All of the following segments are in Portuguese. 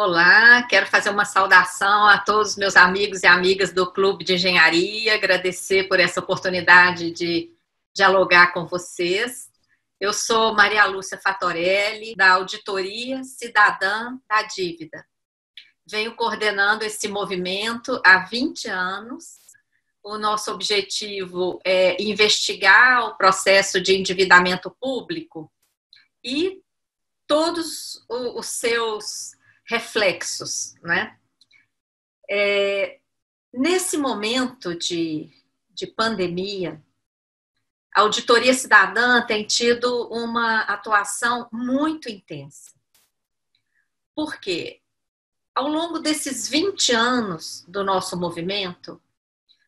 Olá, quero fazer uma saudação a todos os meus amigos e amigas do Clube de Engenharia, agradecer por essa oportunidade de dialogar com vocês. Eu sou Maria Lúcia Fatorelli, da Auditoria Cidadã da Dívida. Venho coordenando esse movimento há 20 anos. O nosso objetivo é investigar o processo de endividamento público e todos os seus reflexos, né? Nesse momento de pandemia, a Auditoria Cidadã tem tido uma atuação muito intensa. Por quê? Ao longo desses 20 anos do nosso movimento,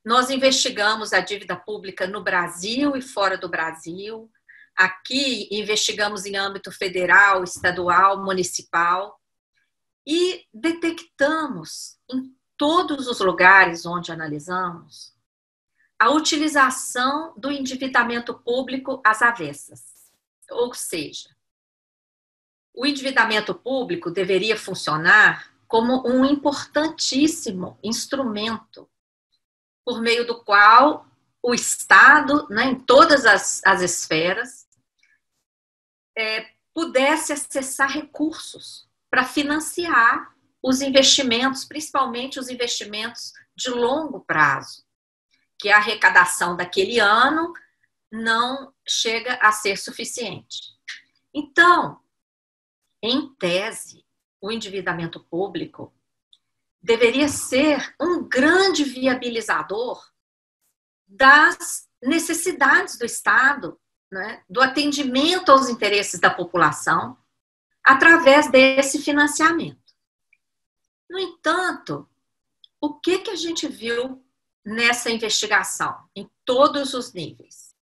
nós investigamos a dívida pública no Brasil e fora do Brasil. Aqui, investigamos em âmbito federal, estadual, municipal. E detectamos em todos os lugares onde analisamos a utilização do endividamento público às avessas. Ou seja, o endividamento público deveria funcionar como um importantíssimo instrumento por meio do qual o Estado, né, em todas as esferas, pudesse acessar recursos para financiar os investimentos, principalmente os investimentos de longo prazo, que a arrecadação daquele ano não chega a ser suficiente. Então, em tese, o endividamento público deveria ser um grande viabilizador das necessidades do Estado, né, do atendimento aos interesses da população, através desse financiamento. No entanto, o que a gente viu nessa investigação, em todos os níveis?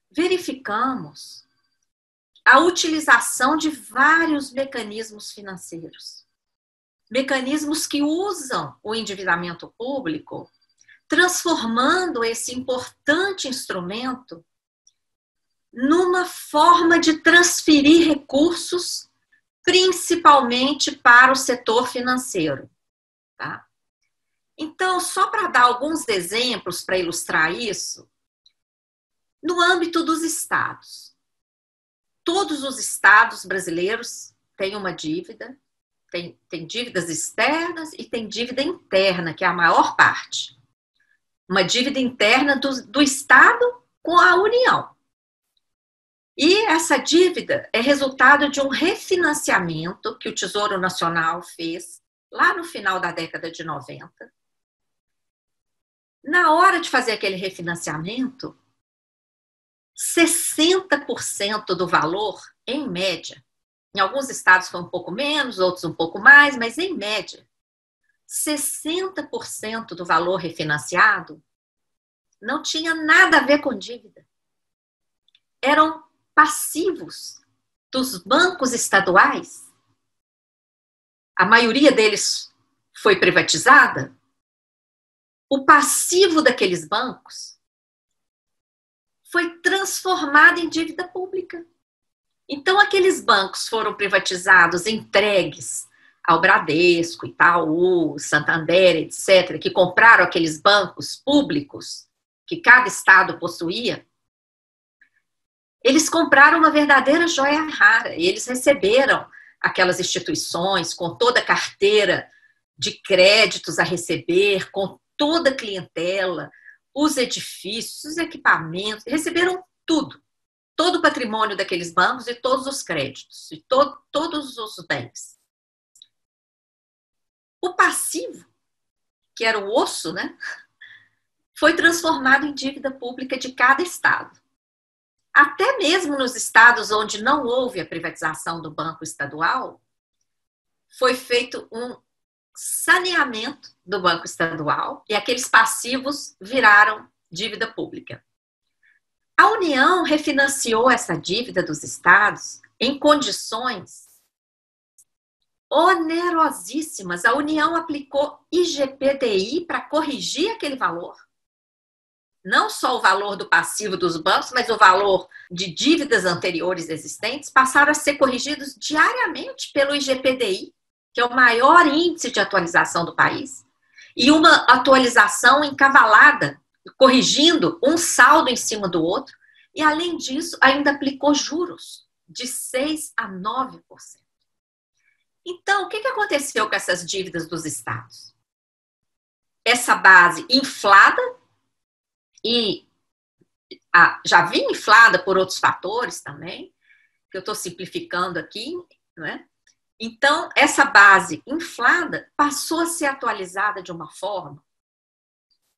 Verificamos a utilização de vários mecanismos financeiros. Mecanismos que usam o endividamento público, transformando esse importante instrumento numa forma de transferir recursos, principalmente para o setor financeiro. Tá? Então, só para dar alguns exemplos para ilustrar isso, no âmbito dos estados. Todos os estados brasileiros têm uma dívida, tem dívidas externas e tem dívida interna, que é a maior parte. Uma dívida interna do Estado com a União. E essa dívida é resultado de um refinanciamento que o Tesouro Nacional fez lá no final da década de 90. Na hora de fazer aquele refinanciamento, 60% do valor, em média, em alguns estados foi um pouco menos, outros um pouco mais, mas em média, 60% do valor refinanciado não tinha nada a ver com dívida. Eram passivos dos bancos estaduais. A maioria deles foi privatizada. O passivo daqueles bancos foi transformado em dívida pública. Então, aqueles bancos foram privatizados, entregues ao Bradesco, Itaú, Santander, etc., que compraram aqueles bancos públicos que cada estado possuía. Eles compraram uma verdadeira joia rara e eles receberam aquelas instituições com toda a carteira de créditos a receber, com toda a clientela, os edifícios, os equipamentos, receberam tudo, todo o patrimônio daqueles bancos e todos os créditos, e todos os bens. O passivo, que era o osso, né, foi transformado em dívida pública de cada estado. Até mesmo nos estados onde não houve a privatização do banco estadual, foi feito um saneamento do banco estadual e aqueles passivos viraram dívida pública. A União refinanciou essa dívida dos estados em condições onerosíssimas. A União aplicou IGPDI para corrigir aquele valor. Não só o valor do passivo dos bancos, mas o valor de dívidas anteriores existentes passaram a ser corrigidos diariamente pelo IGPDI. que é o maior índice de atualização do país, e uma atualização encavalada, corrigindo um saldo em cima do outro, e além disso, ainda aplicou juros de 6% a 9%. Então, o que aconteceu com essas dívidas dos estados? Essa base inflada, e já vinha inflada por outros fatores também, que eu estou simplificando aqui, não é? Então, essa base inflada passou a ser atualizada de uma forma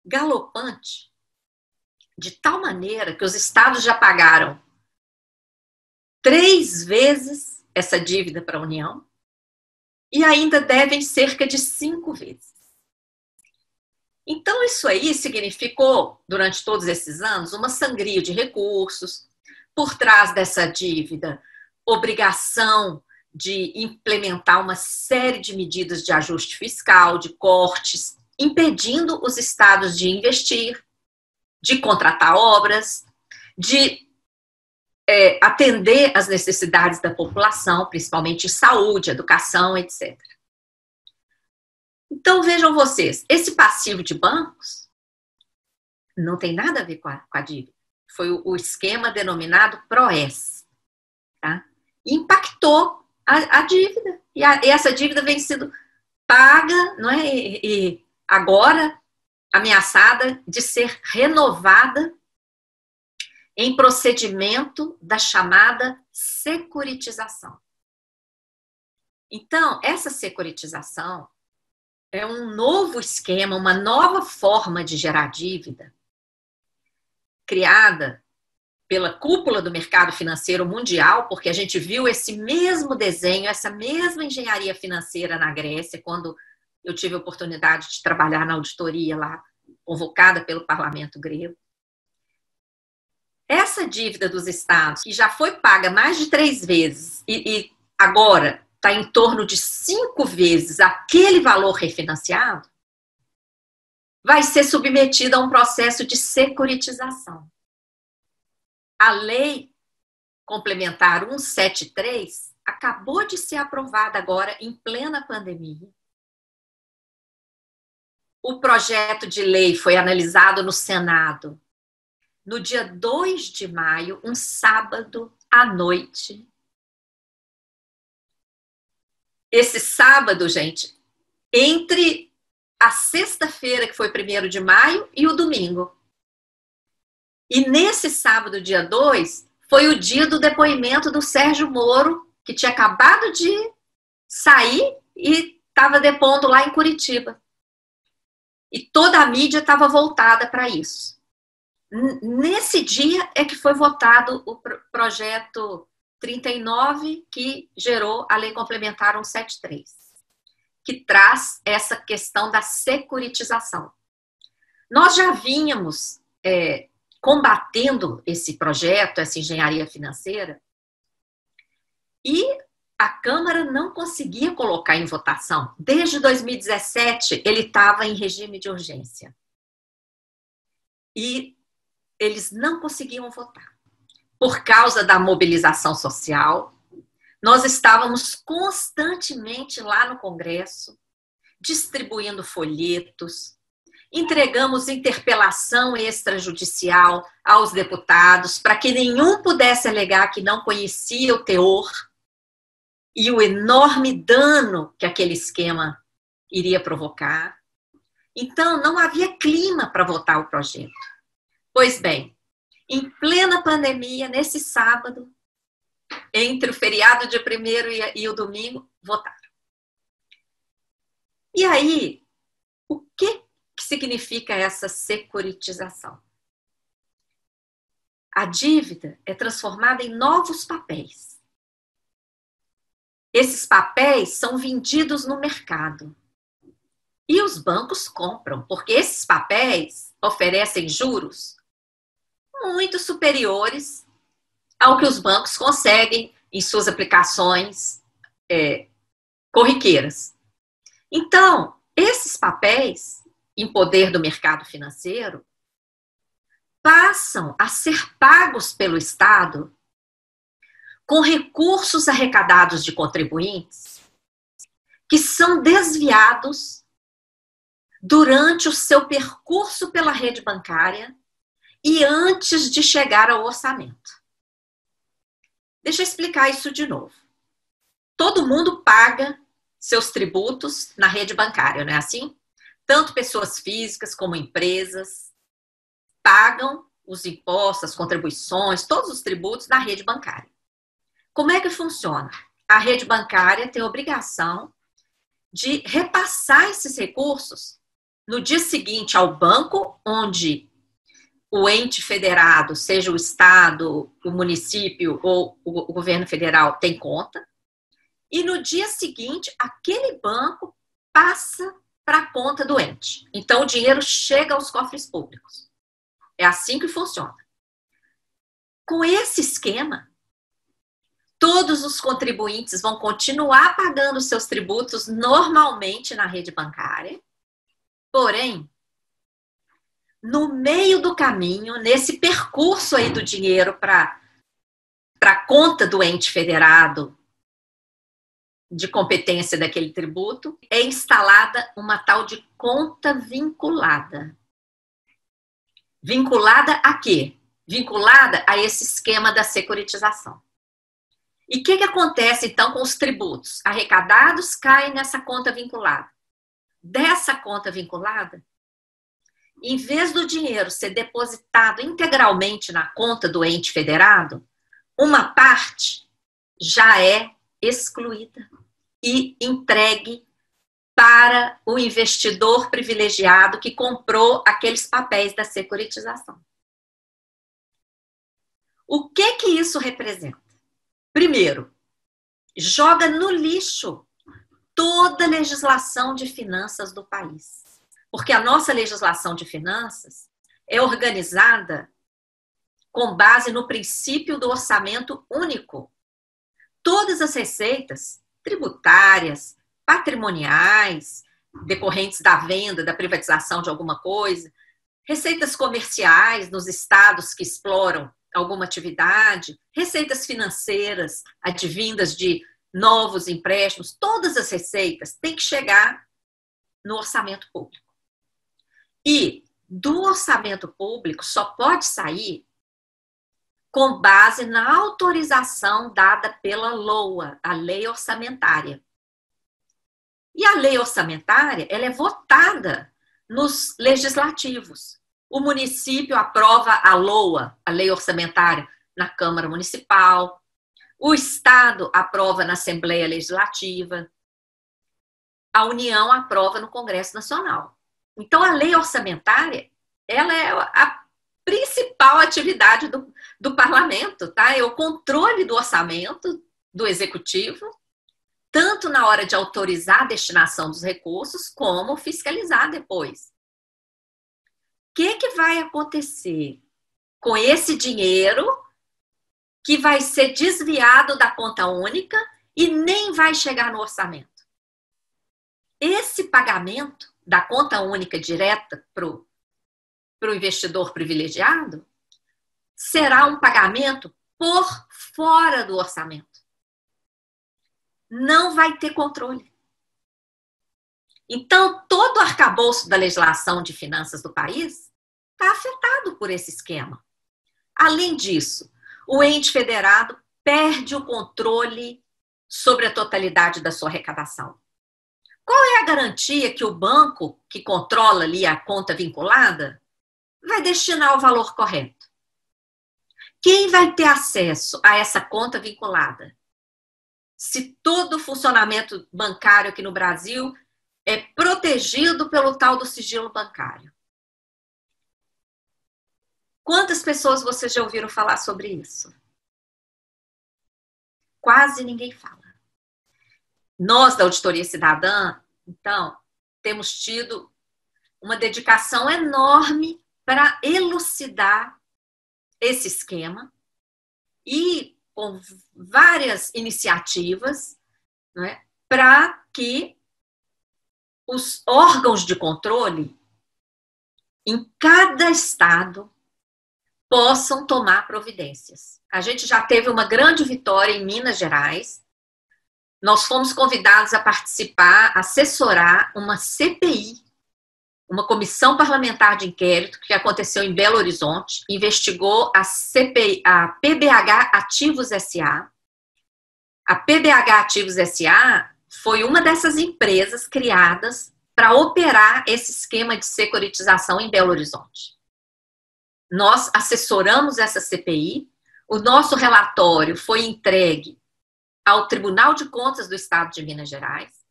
galopante, de tal maneira que os estados já pagaram 3 vezes essa dívida para a União e ainda devem cerca de 5 vezes. Então, isso aí significou, durante todos esses anos, uma sangria de recursos, por trás dessa dívida, obrigação de implementar uma série de medidas de ajuste fiscal, de cortes, impedindo os estados de investir, de contratar obras, de atender às necessidades da população, principalmente em saúde, educação, etc. Então, vejam vocês, esse passivo de bancos não tem nada a ver com a dívida. Foi o esquema denominado PROES, tá? E impactou a dívida. E essa dívida vem sendo paga, não é? E agora ameaçada de ser renovada em procedimento da chamada securitização. Então, essa securitização é um novo esquema, uma nova forma de gerar dívida, criada pela cúpula do mercado financeiro mundial, porque a gente viu esse mesmo desenho, essa mesma engenharia financeira na Grécia, quando eu tive a oportunidade de trabalhar na auditoria lá, convocada pelo parlamento grego. Essa dívida dos estados, que já foi paga mais de 3 vezes e agora está em torno de 5 vezes aquele valor refinanciado, vai ser submetida a um processo de securitização. A lei complementar 173 acabou de ser aprovada agora em plena pandemia. O projeto de lei foi analisado no Senado no dia 2 de maio, um sábado à noite. Esse sábado, gente, entre a sexta-feira, que foi 1º de maio, e o domingo. E nesse sábado, dia 2, foi o dia do depoimento do Sérgio Moro, que tinha acabado de sair e estava depondo lá em Curitiba. E toda a mídia estava voltada para isso. Nesse dia é que foi votado o projeto 39, que gerou a Lei Complementar 173, que traz essa questão da securitização. Nós já vínhamos combatendo esse projeto, essa engenharia financeira, e a Câmara não conseguia colocar em votação. Desde 2017, ele estava em regime de urgência. E eles não conseguiam votar. Por causa da mobilização social, nós estávamos constantemente lá no Congresso, distribuindo folhetos, entregamos interpelação extrajudicial aos deputados para que nenhum pudesse alegar que não conhecia o teor e o enorme dano que aquele esquema iria provocar. Então, não havia clima para votar o projeto. Pois bem, em plena pandemia, nesse sábado, entre o feriado de 1º e o domingo, votaram. E aí, o que significa essa securitização? A dívida é transformada em novos papéis. Esses papéis são vendidos no mercado. E os bancos compram, porque esses papéis oferecem juros muito superiores ao que os bancos conseguem em suas aplicações corriqueiras. Então, esses papéis, em poder do mercado financeiro, passam a ser pagos pelo Estado com recursos arrecadados de contribuintes que são desviados durante o seu percurso pela rede bancária e antes de chegar ao orçamento. Deixa eu explicar isso de novo. Todo mundo paga seus tributos na rede bancária, não é assim? Tanto pessoas físicas como empresas pagam os impostos, as contribuições, todos os tributos na rede bancária. Como é que funciona? A rede bancária tem a obrigação de repassar esses recursos no dia seguinte ao banco, onde o ente federado, seja o estado, o município ou o governo federal, tem conta. E no dia seguinte, aquele banco passa para a conta do ente. Então, o dinheiro chega aos cofres públicos. É assim que funciona. Com esse esquema, todos os contribuintes vão continuar pagando seus tributos normalmente na rede bancária. Porém, no meio do caminho, nesse percurso aí do dinheiro para a conta do ente federado de competência daquele tributo, é instalada uma tal de conta vinculada. Vinculada a quê? Vinculada a esse esquema da securitização. E o que acontece, então, com os tributos? Arrecadados caem nessa conta vinculada. Dessa conta vinculada, em vez do dinheiro ser depositado integralmente na conta do ente federado, uma parte já é excluída e entregue para o investidor privilegiado que comprou aqueles papéis da securitização. O que isso representa? Primeiro, joga no lixo toda a legislação de finanças do país. Porque a nossa legislação de finanças é organizada com base no princípio do orçamento único. Todas as receitas tributárias, patrimoniais, decorrentes da venda, da privatização de alguma coisa, receitas comerciais nos estados que exploram alguma atividade, receitas financeiras advindas de novos empréstimos, todas as receitas têm que chegar no orçamento público. E do orçamento público só pode sair com base na autorização dada pela LOA, a Lei Orçamentária. E a Lei Orçamentária, ela é votada nos legislativos. O município aprova a LOA, a Lei Orçamentária, na Câmara Municipal. O Estado aprova na Assembleia Legislativa. A União aprova no Congresso Nacional. Então, a lei orçamentária, ela é a principal atividade do parlamento, tá? É o controle do orçamento do executivo, tanto na hora de autorizar a destinação dos recursos, como fiscalizar depois. O que vai acontecer com esse dinheiro que vai ser desviado da conta única e nem vai chegar no orçamento? Esse pagamento da conta única direta para o investidor privilegiado será um pagamento por fora do orçamento. Não vai ter controle. Então, todo o arcabouço da legislação de finanças do país está afetado por esse esquema. Além disso, o ente federado perde o controle sobre a totalidade da sua arrecadação. Qual é a garantia que o banco, que controla ali a conta vinculada, vai destinar o valor correto? Quem vai ter acesso a essa conta vinculada? Se todo o funcionamento bancário aqui no Brasil é protegido pelo tal do sigilo bancário. Quantas pessoas vocês já ouviram falar sobre isso? Quase ninguém fala. Nós, da Auditoria Cidadã, então, temos tido uma dedicação enorme para elucidar esse esquema e com várias iniciativas, né, para que os órgãos de controle em cada estado possam tomar providências. A gente já teve uma grande vitória em Minas Gerais, nós fomos convidados a participar, assessorar uma CPI, uma comissão parlamentar de inquérito que aconteceu em Belo Horizonte, investigou a CPI, a PBH Ativos S.A. A PBH Ativos S.A. foi uma dessas empresas criadas para operar esse esquema de securitização em Belo Horizonte. Nós assessoramos essa CPI, o nosso relatório foi entregue ao Tribunal de Contas do Estado de Minas Gerais.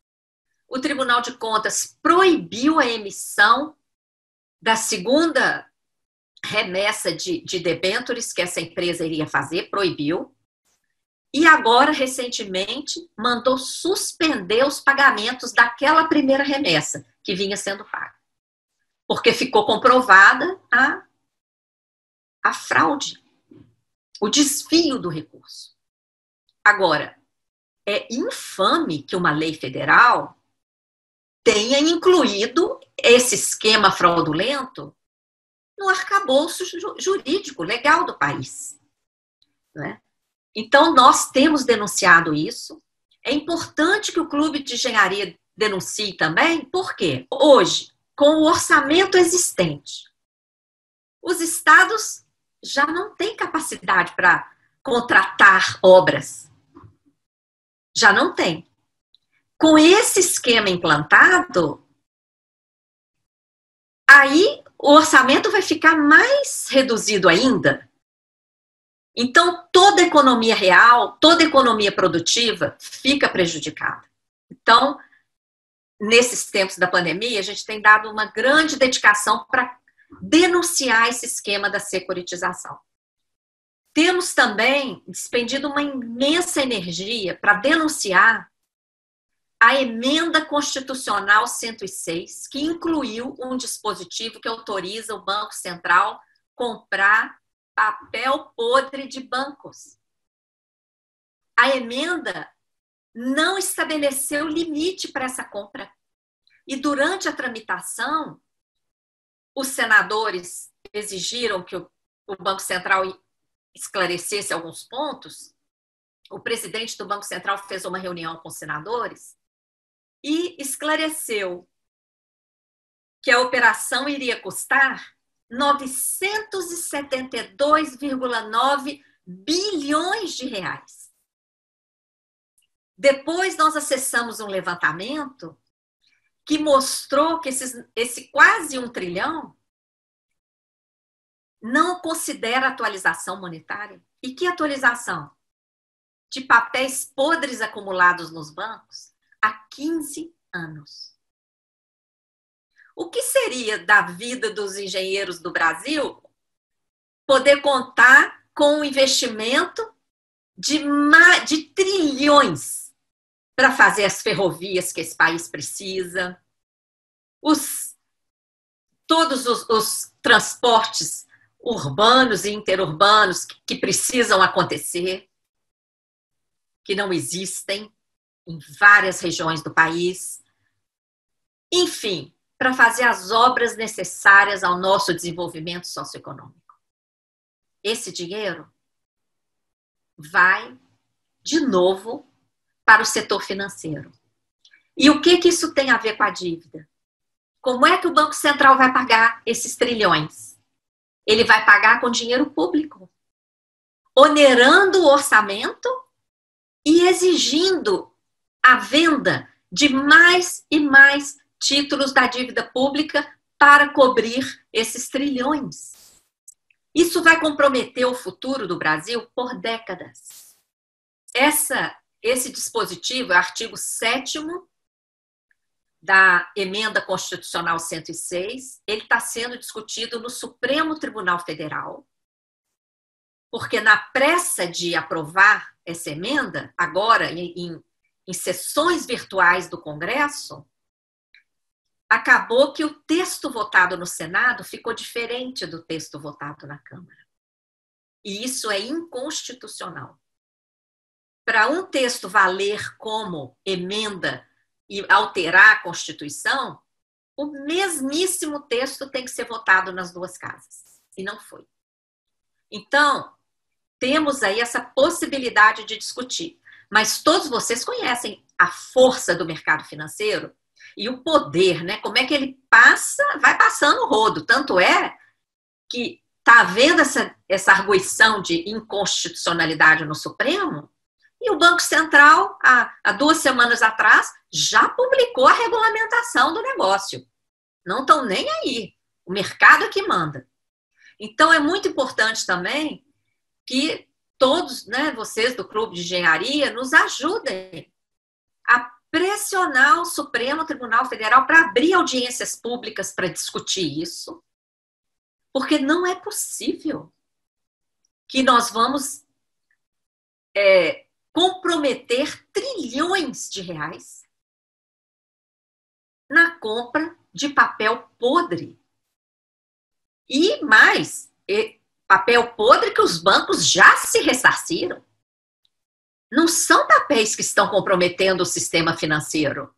O Tribunal de Contas proibiu a emissão da segunda remessa de debêntures que essa empresa iria fazer, proibiu. E agora, recentemente, mandou suspender os pagamentos daquela primeira remessa que vinha sendo paga. Porque ficou comprovada a fraude, o desvio do recurso. Agora, é infame que uma lei federal tenha incluído esse esquema fraudulento no arcabouço jurídico, legal do país. Né? Então, nós temos denunciado isso. É importante que o Clube de Engenharia denuncie também, porque hoje, com o orçamento existente, os estados já não têm capacidade para contratar obras. Já não tem. Com esse esquema implantado, aí o orçamento vai ficar mais reduzido ainda. Então, toda a economia real, toda a economia produtiva fica prejudicada. Então, nesses tempos da pandemia, a gente tem dado uma grande dedicação para denunciar esse esquema da securitização. Temos também despendido uma imensa energia para denunciar a emenda constitucional 106, que incluiu um dispositivo que autoriza o Banco Central comprar papel podre de bancos. A emenda não estabeleceu limite para essa compra. E durante a tramitação, os senadores exigiram que o Banco Central esclarecesse alguns pontos. O presidente do Banco Central fez uma reunião com os senadores e esclareceu que a operação iria custar 972,9 bilhões de reais. Depois nós acessamos um levantamento que mostrou que esse quase 1 trilhão não considera atualização monetária. E que atualização? De papéis podres acumulados nos bancos há 15 anos. O que seria da vida dos engenheiros do Brasil poder contar com um investimento de trilhões para fazer as ferrovias que esse país precisa, todos os transportes urbanos e interurbanos que precisam acontecer, que não existem em várias regiões do país. Enfim, para fazer as obras necessárias ao nosso desenvolvimento socioeconômico. Esse dinheiro vai, de novo, para o setor financeiro. E o que isso tem a ver com a dívida? Como é que o Banco Central vai pagar esses trilhões? Ele vai pagar com dinheiro público, onerando o orçamento e exigindo a venda de mais e mais títulos da dívida pública para cobrir esses trilhões. Isso vai comprometer o futuro do Brasil por décadas. Esse dispositivo, é o artigo 7º da Emenda Constitucional 106, ele está sendo discutido no Supremo Tribunal Federal, porque na pressa de aprovar essa emenda, agora em sessões virtuais do Congresso, acabou que o texto votado no Senado ficou diferente do texto votado na Câmara. E isso é inconstitucional. Para um texto valer como emenda e alterar a Constituição, o mesmíssimo texto tem que ser votado nas duas casas. E não foi. Então, temos aí essa possibilidade de discutir. Mas todos vocês conhecem a força do mercado financeiro e o poder, né? Como é que ele vai passando o rodo. Tanto é que está havendo essa arguição de inconstitucionalidade no Supremo, e o Banco Central, há 2 semanas atrás, já publicou a regulamentação do negócio. Não estão nem aí. O mercado é que manda. Então, é muito importante também que todos, né, vocês do Clube de Engenharia, nos ajudem a pressionar o Supremo Tribunal Federal para abrir audiências públicas para discutir isso, porque não é possível que nós vamos comprometer trilhões de reais na compra de papel podre. E mais, papel podre que os bancos já se ressarciram. Não são papéis que estão comprometendo o sistema financeiro.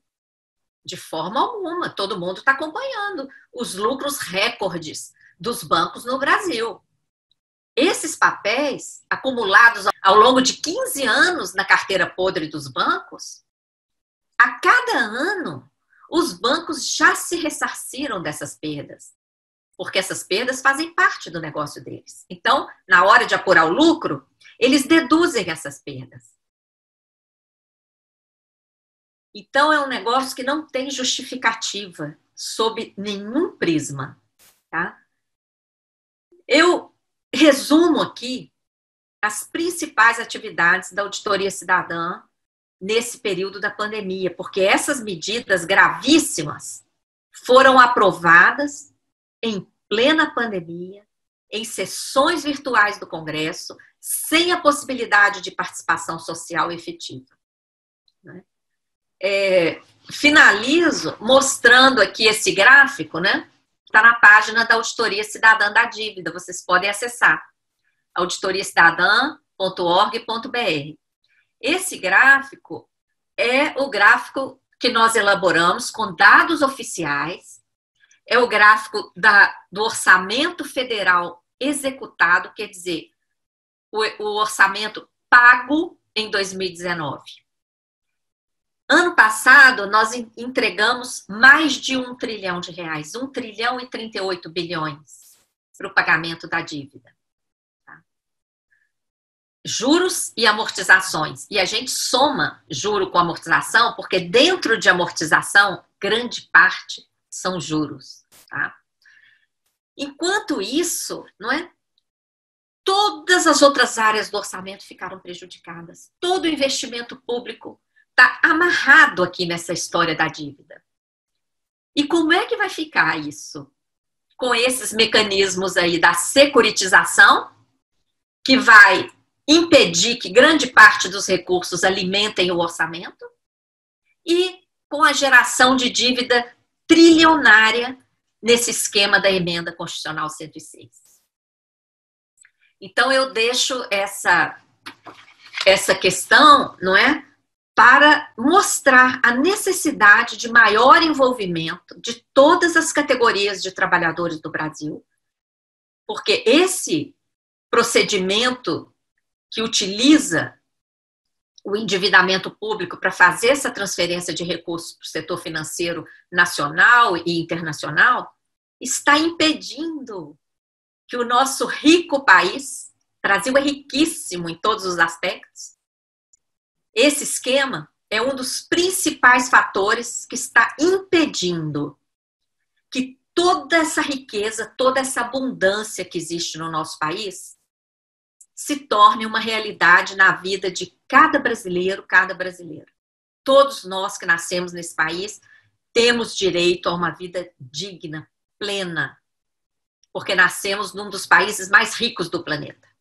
De forma alguma. Todo mundo está acompanhando os lucros recordes dos bancos no Brasil. Esses papéis, acumulados ao longo de 15 anos na carteira podre dos bancos, a cada ano, os bancos já se ressarciram dessas perdas. Porque essas perdas fazem parte do negócio deles. Então, na hora de apurar o lucro, eles deduzem essas perdas. Então, é um negócio que não tem justificativa sob nenhum prisma. Tá? Eu resumo aqui as principais atividades da Auditoria Cidadã nesse período da pandemia, porque essas medidas gravíssimas foram aprovadas em plena pandemia, em sessões virtuais do Congresso, sem a possibilidade de participação social efetiva. Né? Finalizo mostrando aqui esse gráfico, né? Está na página da Auditoria Cidadã da Dívida, vocês podem acessar, auditoriacidadã.org.br. Esse gráfico é o gráfico que nós elaboramos com dados oficiais, é o gráfico do orçamento federal executado, quer dizer, o orçamento pago em 2019. Ano passado, nós entregamos mais de R$1 trilhão, R$1,038 bilhões para o pagamento da dívida. Tá? Juros e amortizações. E a gente soma juro com amortização, porque dentro de amortização, grande parte são juros. Tá? Enquanto isso, não é? Todas as outras áreas do orçamento ficaram prejudicadas. Todo o investimento público está amarrado aqui nessa história da dívida. E como é que vai ficar isso? Com esses mecanismos aí da securitização, que vai impedir que grande parte dos recursos alimentem o orçamento, e com a geração de dívida trilionária nesse esquema da emenda constitucional 106. Então, eu deixo essa questão, não é? Para mostrar a necessidade de maior envolvimento de todas as categorias de trabalhadores do Brasil, porque esse procedimento que utiliza o endividamento público para fazer essa transferência de recursos para o setor financeiro nacional e internacional está impedindo que o nosso rico país, o Brasil é riquíssimo em todos os aspectos, esse esquema é um dos principais fatores que está impedindo que toda essa riqueza, toda essa abundância que existe no nosso país se torne uma realidade na vida de cada brasileiro, cada brasileira. Todos nós que nascemos nesse país temos direito a uma vida digna, plena, porque nascemos num dos países mais ricos do planeta.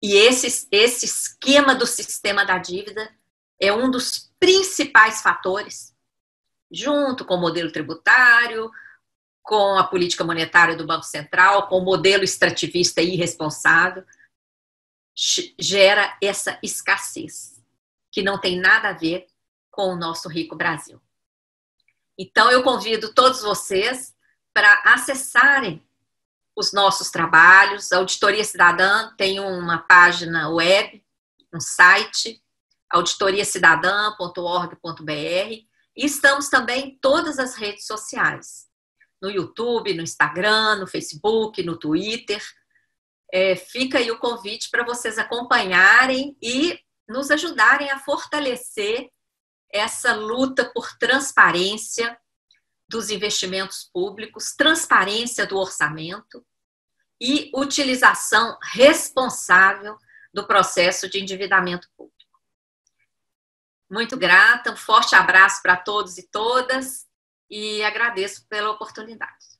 E esse esquema do sistema da dívida é um dos principais fatores, junto com o modelo tributário, com a política monetária do Banco Central, com o modelo extrativista irresponsável, gera essa escassez, que não tem nada a ver com o nosso rico Brasil. Então, eu convido todos vocês para acessarem os nossos trabalhos. A Auditoria Cidadã tem uma página web, um site, auditoriacidadã.org.br, e estamos também em todas as redes sociais, no YouTube, no Instagram, no Facebook, no Twitter. Fica aí o convite para vocês acompanharem e nos ajudarem a fortalecer essa luta por transparência dos investimentos públicos, transparência do orçamento e utilização responsável do processo de endividamento público. Muito grata, um forte abraço para todos e todas e agradeço pela oportunidade.